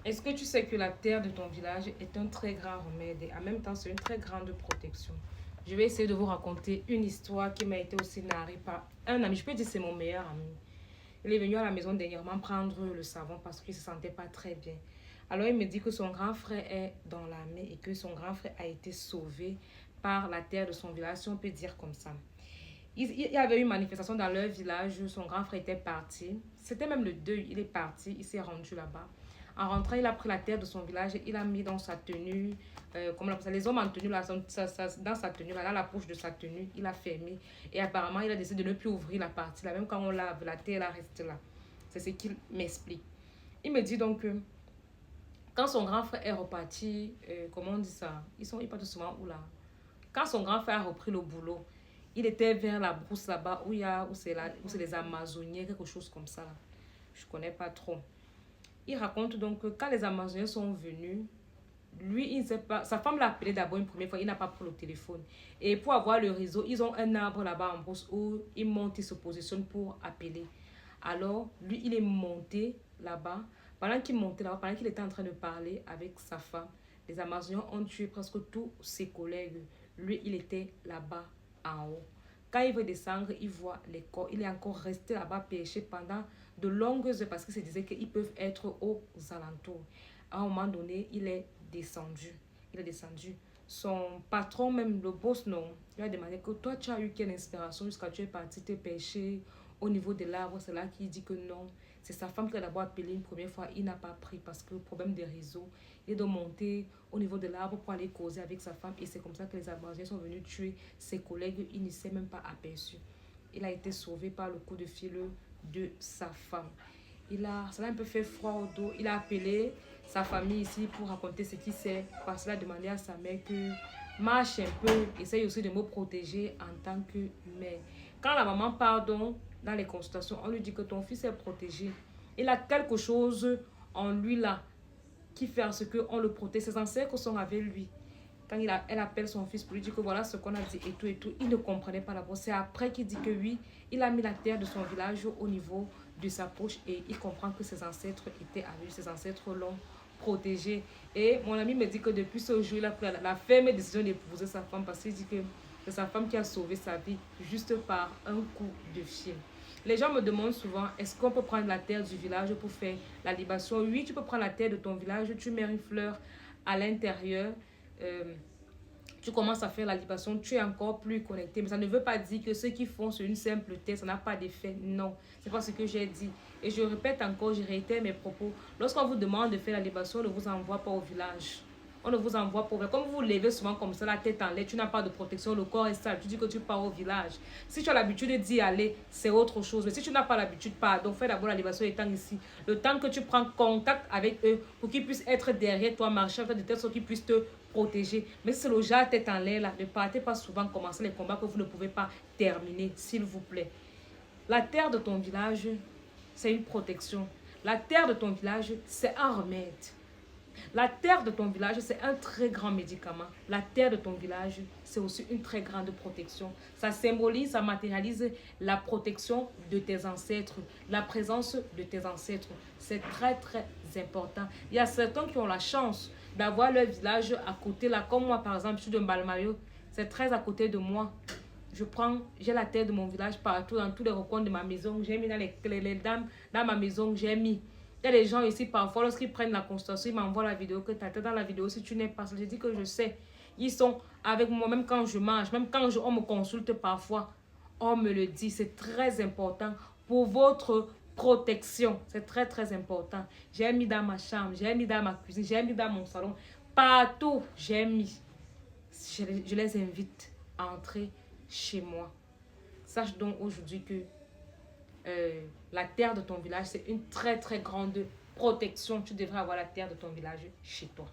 Est-ce que tu sais que la terre de ton village est un très grand remède et en même temps c'est une très grande protection? Je vais essayer de vous raconter une histoire qui m'a été aussi narrée par un ami. Je peux dire que c'est mon meilleur ami. Il est venu à la maison dernièrement prendre le savon parce qu'il ne se sentait pas très bien. Alors il me dit que son grand frère est dans l'armée et que son grand frère a été sauvé par la terre de son village, si on peut dire comme ça. Il y avait eu une manifestation dans leur village, son grand frère était parti. C'était même le deuil, il est parti, il s'est rendu là-bas. En rentrant, il a pris la terre de son village et il a mis dans sa tenue, comment on appelle ça, les hommes en tenue, là, dans sa tenue, là, dans la poche de sa tenue, il a fermé. Et apparemment, il a décidé de ne plus ouvrir la partie là, même quand on lave, la terre, elle reste là. C'est ce qu'il m'explique. Il me dit donc que quand son grand frère est reparti, comment on dit ça, ils partent souvent où là? Quand son grand frère a repris le boulot, il était vers la brousse là-bas où c'est les Amazoniens, quelque chose comme ça. Là. Je ne connais pas trop. Il raconte donc que quand les Amazoniens sont venus, lui, il ne sait pas. Sa femme l'a appelé d'abord une première fois, il n'a pas pris le téléphone. Et pour avoir le réseau, ils ont un arbre là-bas en brousse où il monte, il se positionne pour appeler. Alors, lui, il est monté là-bas. Pendant qu'il montait là-bas, pendant qu'il était en train de parler avec sa femme, les Amazoniens ont tué presque tous ses collègues. Lui, il était là-bas en haut. Quand il veut descendre, il voit les corps. Il est encore resté là-bas perché pendant de longues heures parce qu'il se disait qu'ils peuvent être aux alentours. À un moment donné, il est descendu. Il est descendu. Son patron, même le boss, non, lui a demandé que toi, tu as eu quelle inspiration jusqu'à tu es parti te pêcher au niveau de l'arbre. C'est là qu'il dit que non. C'est sa femme qui a d'abord appelé une première fois. Il n'a pas pris parce que problème de réseau. Il doit monter au niveau de l'arbre pour aller causer avec sa femme. Et c'est comme ça que les Amazoniens sont venus tuer ses collègues. Il ne s'est même pas aperçu. Il a été sauvé par le coup de fil de sa femme. Ça l'a un peu fait froid au dos. Il a appelé sa famille ici pour raconter ce qu'il sait. Parce qu'il a demandé à sa mère que marche un peu, essaye aussi de me protéger en tant que mère. Quand la maman part donc dans les consultations, on lui dit que ton fils est protégé. Il a quelque chose en lui là qui fait à ce qu'on le protège. Ses ancêtres sont avec lui. Quand elle appelle son fils pour lui dire que voilà ce qu'on a dit et tout et tout, il ne comprenait pas d'abord. C'est après qu'il dit que oui, il a mis la terre de son village au niveau de sa poche et il comprend que ses ancêtres étaient avec lui, ses ancêtres l'ont protégé. Et mon ami me dit que depuis ce jour, il a pris la ferme décision d'épouser sa femme parce qu'il dit que c'est sa femme qui a sauvé sa vie juste par un coup de fil. Les gens me demandent souvent, est-ce qu'on peut prendre la terre du village pour faire la libation? Oui, tu peux prendre la terre de ton village, tu mets une fleur à l'intérieur, euh, tu commences à faire la libation, tu es encore plus connecté. Mais ça ne veut pas dire que ceux qui font sur une simple terre, ça n'a pas d'effet. Non, c'est pas ce que j'ai dit. Et je répète encore, je réitère mes propos. Lorsqu'on vous demande de faire la libation, on ne vous envoie pas au village. On ne vous envoie pas. Comme vous vous levez souvent comme ça, la tête en l'air, tu n'as pas de protection, le corps est sale. Tu dis que tu pars au village. Si tu as l'habitude d'y aller, c'est autre chose. Mais si tu n'as pas l'habitude, pars. Donc fais d'abord la libation étant ici. Le temps que tu prends contact avec eux pour qu'ils puissent être derrière toi, marcher de telle sorte qu'ils puissent te protéger. Mais si c'est le genre tête en l'air là, ne partez pas souvent commencer les combats que vous ne pouvez pas terminer, s'il vous plaît. La terre de ton village, c'est une protection. La terre de ton village, c'est un remède. La terre de ton village, c'est un très grand médicament. La terre de ton village, c'est aussi une très grande protection. Ça symbolise, ça matérialise la protection de tes ancêtres, la présence de tes ancêtres. C'est très, très important. Il y a certains qui ont la chance d'avoir leur village à côté, là, comme moi, par exemple, je suis de Mbalmayo. C'est très à côté de moi. J'ai la terre de mon village partout, dans tous les recoins de ma maison. J'ai mis dans les dames, dans ma maison, j'ai mis. Il y a des gens ici, parfois, lorsqu'ils prennent la consultation, ils m'envoient la vidéo que tu as dans la vidéo. Si tu n'es pas, je dis que je sais. Ils sont avec moi, même quand je mange, même quand on me consulte parfois. On me le dit, c'est très important pour votre protection. C'est très, très important. J'ai mis dans ma chambre, j'ai mis dans ma cuisine, j'ai mis dans mon salon. Partout, j'ai mis. Je les invite à entrer chez moi. Sache donc aujourd'hui que la terre de ton village, c'est une très très grande protection. Tu devrais avoir la terre de ton village chez toi.